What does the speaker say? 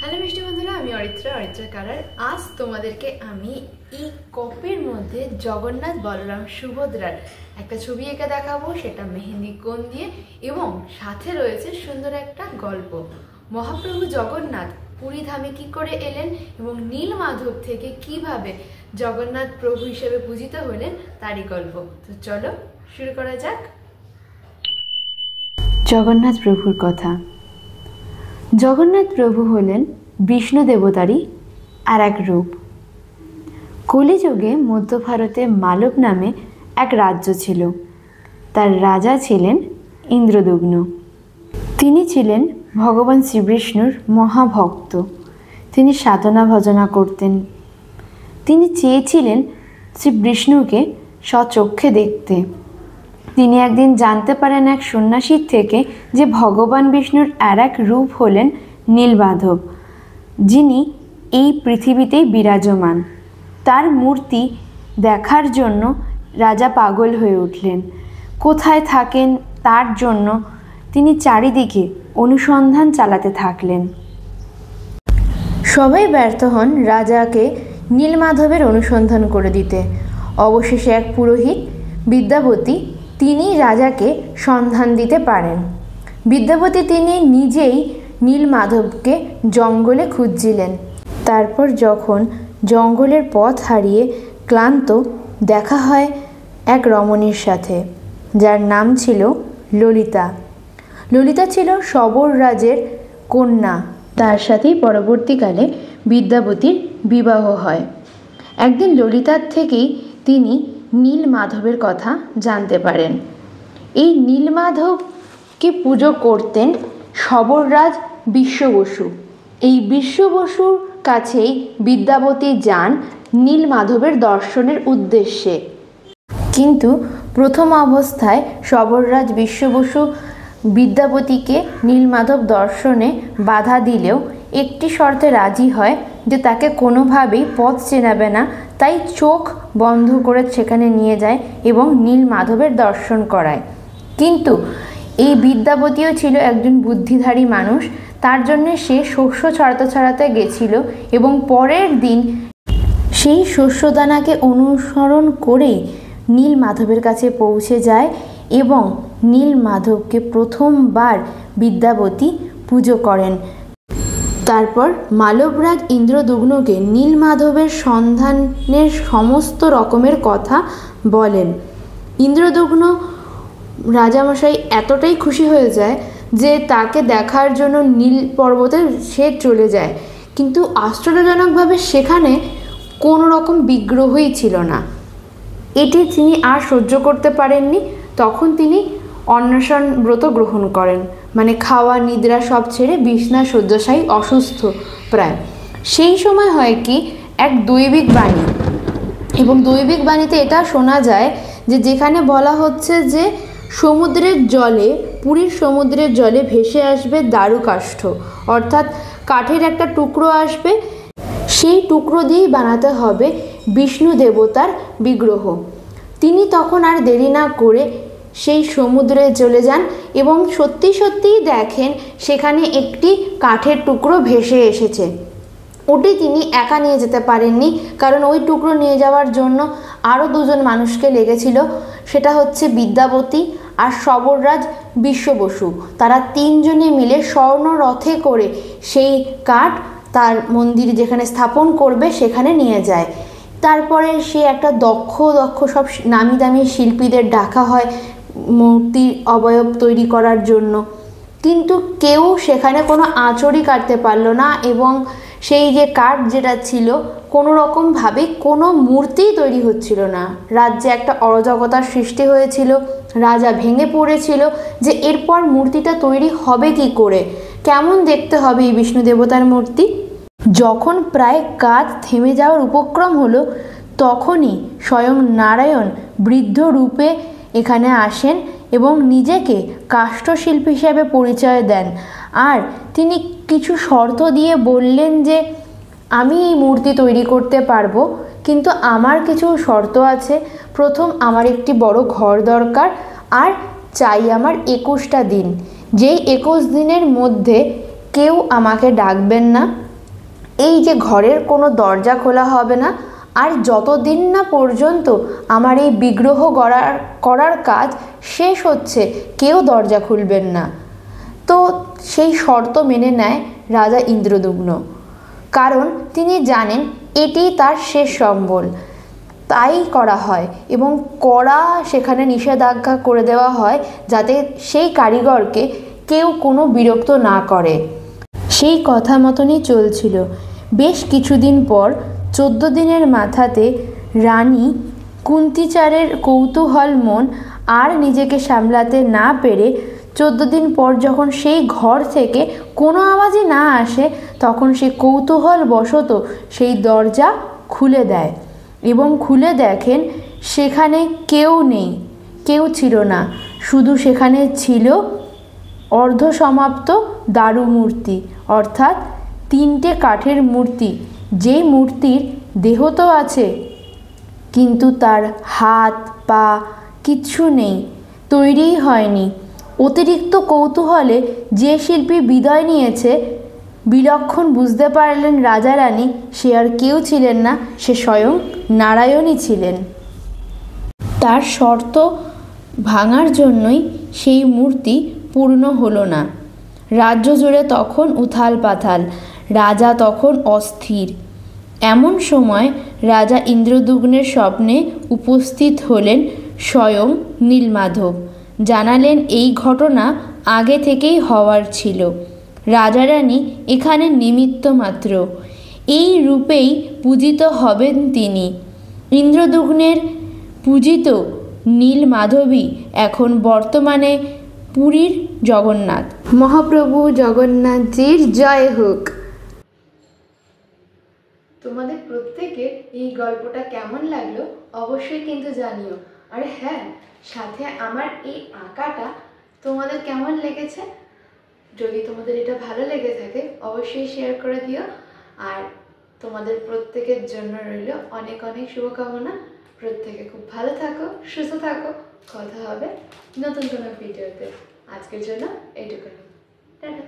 Hello মিষ্টি বন্ধুরা, আমি অরিত্রা কালার। আজ তোমাদেরকে আমি এই কপের মধ্যে জগন্নাথ বলরাম সুভদ্রার একটা ছবি এঁকে দেখাবো, সেটা মেহেন্দি কোণ দিয়ে, এবং সাথে রয়েছে সুন্দর একটা গল্প। মহাপ্রভু জগন্নাথ পুরী ধামে কি করে এলেন এবং নীলমাধব থেকে কিভাবে জগন্নাথ প্রভু হিসেবে পূজিত হলেন তারই গল্প। তো চলো শুরু করা যাক। জগন্নাথ প্রভুর কথা। জগন্নাথ প্রভু হলেন বিষ্ণু দেবতারই আর এক রূপ। কলিযুগে মধ্য ভারতে মালব নামে এক রাজ্য ছিল। তার রাজা ছিলেন ইন্দ্রদুগ্ন। তিনি ছিলেন ভগবান শ্রীবিষ্ণুর মহাভক্ত। তিনি সাধনা ভজনা করতেন। তিনি চেয়েছিলেন শ্রীবিষ্ণুকে স্বচক্ষে দেখতে। তিনি একদিন জানতে পারেন এক সন্ন্যাসীর থেকে যে ভগবান বিষ্ণুর আর এক রূপ হলেন নীলমাধব, যিনি এই পৃথিবীতেই বিরাজমান। তার মূর্তি দেখার জন্য রাজা পাগল হয়ে উঠলেন। কোথায় থাকেন তার জন্য তিনি চারিদিকে অনুসন্ধান চালাতে থাকলেন। সবাই ব্যর্থ হন রাজাকে নীলমাধবের অনুসন্ধান করে দিতে। অবশেষে এক পুরোহিত বিদ্যাপতি তিনি রাজাকে সন্ধান দিতে পারেন। বিদ্যাপতি তিনি নিজেই নীলমাধবকে জঙ্গলে খুঁজছিলেন। তারপর যখন জঙ্গলের পথ হারিয়ে ক্লান্ত, দেখা হয় এক রমণীর সাথে, যার নাম ছিল ললিতা। ললিতা ছিল সবর রাজের কন্যা। তার সাথেই পরবর্তীকালে বিদ্যাপতির বিবাহ হয়। একদিন ললিতার থেকেই তিনি নীলমাধবের কথা জানতে পারেন। এই নীলমাধবকে পুজো করতেন সবররাজ বিশ্ব বসু। এই বিশ্ব বসুর কাছেই বিদ্যাপতি যান নীলমাধবের দর্শনের উদ্দেশ্যে। কিন্তু প্রথম অবস্থায় সবররাজ বিশ্ব বসু বিদ্যাপতিকে নীলমাধব দর্শনে বাধা দিলেও একটি শর্তে রাজি হয় যে তাকে কোনোভাবেই পথ চেনাবে না, তাই চোখ বন্ধ করে সেখানে নিয়ে যায় এবং নীলমাধবের দর্শন করায়। কিন্তু এই বিদ্যাপতিও ছিল একজন বুদ্ধিধারী মানুষ। তার জন্য সে শস্য ছড়াতে গেছিল এবং পরের দিন সেই শস্যদানাকে অনুসরণ করেই নীলমাধবের কাছে পৌঁছে যায় এবং নীলমাধবকে প্রথমবার বিদ্যাপতি পুজো করেন। তারপর মালবরাজ ইন্দ্রদুগ্নকে নীলমাধবের সন্ধানের সমস্ত রকমের কথা বলেন। ইন্দ্রদুগ্ন রাজামশাই এতটাই খুশি হয়ে যায় যে তাকে দেখার জন্য নীল পর্বতে সে চলে যায়। কিন্তু আশ্চর্যজনকভাবে সেখানে কোনো রকম বিগ্রহই ছিল না। এটি তিনি আর সহ্য করতে পারেননি। তখন তিনি অন্বেষণ ব্রত গ্রহণ করেন, মানে খাওয়া নিদ্রা সব ছেড়ে বিছনা শয্যাশায়ী, অসুস্থ প্রায়। সেই সময় হয় কি, এক দৈবিক বাণী, এবং দৈবিক বাণীতে এটা শোনা যায় যে যেখানে বলা হচ্ছে যে সমুদ্রের জলে, পুরীর সমুদ্রের জলে ভেসে আসবে দারুকাষ্ঠ, অর্থাৎ কাঠের একটা টুকরো আসবে, সেই টুকরো দিয়েই বানাতে হবে বিষ্ণু দেবতার বিগ্রহ। তিনি তখন আর দেরি না করে সেই সমুদ্রে চলে যান এবং সত্যিই দেখেন সেখানে একটি কাঠের টুকরো ভেসে এসেছে। ওটি তিনি একা নিয়ে যেতে পারেননি, কারণ ওই টুকরো নিয়ে যাওয়ার জন্য আরও দুজন মানুষকে লেগেছিল। সেটা হচ্ছে বিদ্যাপতি আর সবররাজ বিশ্ব বসু। তারা তিনজনে মিলে স্বর্ণ রথে করে সেই কাঠ তার মন্দির যেখানে স্থাপন করবে সেখানে নিয়ে যায়। তারপরে সে একটা দক্ষ সব নামি দামি শিল্পীদের ডাকা হয় মূর্তির অবয়ব তৈরি করার জন্য। কিন্তু কেউ সেখানে কোনো আঁচড়ই কাটতে পারলো না, এবং সেই যে কাঠ যেটা ছিল কোনো রকমভাবে কোনো মূর্তিই তৈরি হচ্ছিল না। রাজ্যে একটা অরাজকতার সৃষ্টি হয়েছিল। রাজা ভেঙে পড়েছিল যে এরপর মূর্তিটা তৈরি হবে কি করে, কেমন দেখতে হবে এই বিষ্ণু দেবতার মূর্তি। যখন প্রায় কাজ থেমে যাওয়ার উপক্রম হলো, তখনই স্বয়ং নারায়ণ বৃদ্ধ রূপে এখানে আসেন এবং নিজেকে কাষ্ঠশিল্পী হিসেবে পরিচয় দেন। আর তিনি কিছু শর্ত দিয়ে বললেন যে আমি এই মূর্তি তৈরি করতে পারবো, কিন্তু আমার কিছু শর্ত আছে। প্রথম, আমার একটি বড় ঘর দরকার, আর চাই আমার 21টা দিন। যেই 21 দিনের মধ্যে কেউ আমাকে ডাকবেন না, এই যে ঘরের কোনো দরজা খোলা হবে না, আর যতদিন না পর্যন্ত আমার এই বিগ্রহ করার কাজ শেষ হচ্ছে কেউ দরজা খুলবেন না। তো সেই শর্ত মেনে নেয় রাজা ইন্দ্রদুম্ন, কারণ তিনি জানেন এটি তার শেষ সম্বল। তাই করা হয় এবং কড়া সেখানে নিষেধাজ্ঞা করে দেওয়া হয় যাতে সেই কারিগরকে কেউ কোনো বিরক্ত না করে। সেই কথা মতনই চলছিল। বেশ কিছুদিন পর 14 দিনের মাথাতে রানী কুন্তিচারের কৌতূহল মন আর নিজেকে সামলাতে না পেরে 14 দিন পর যখন সেই ঘর থেকে কোনো আওয়াজই না আসে, তখন সে কৌতূহল বশত সেই দরজা খুলে দেয় এবং খুলে দেখেন সেখানে কেউ নেই, কেউ ছিল না। শুধু সেখানে ছিল অর্ধসমাপ্ত দারু মূর্তি, অর্থাৎ 3টে কাঠের মূর্তি, যেই মূর্তির দেহ তো আছে কিন্তু তার হাত পা কিচ্ছু নেই, তৈরিই হয়নি। অতিরিক্ত কৌতূহলে যে শিল্পী বিদায় নিয়েছে, বিলক্ষণ বুঝতে পারলেন রাজা রানী সে আর কেউ ছিলেন না, সে স্বয়ং নারায়ণই ছিলেন। তার শর্ত ভাঙার জন্যই সেই মূর্তি পূর্ণ হলো না। রাজ্য জুড়ে তখন উথাল পাথাল, রাজা তখন অস্থির। এমন সময় রাজা ইন্দ্রদুম্নের স্বপ্নে উপস্থিত হলেন স্বয়ং নীলমাধব। জানালেন এই ঘটনা আগে থেকেই হওয়ার ছিল, রাজা রানী এখানে নিমিত্ত মাত্র। এই রূপেই পূজিত হবেন তিনি। ইন্দ্রদুম্নের পূজিত নীলমাধবই এখন বর্তমানে পুরীর জগন্নাথ। মহাপ্রভু জগন্নাথজির জয় হোক। তোমাদের প্রত্যেকের এই গল্পটা কেমন লাগলো অবশ্যই কিন্তু জানিও। আর হ্যাঁ, সাথে আমার এই আঁকাটা তোমাদের কেমন লেগেছে, যদি তোমাদের এটা ভালো লেগে থাকে অবশ্যই শেয়ার করে দিও। আর তোমাদের প্রত্যেকের জন্য রইল অনেক অনেক শুভকামনা। প্রত্যেকে খুব ভালো থাকো, সুস্থ থাকো। কথা হবে নতুন কোনো ভিডিওতে। আজকের জন্য এইটুকুনি, টাটা।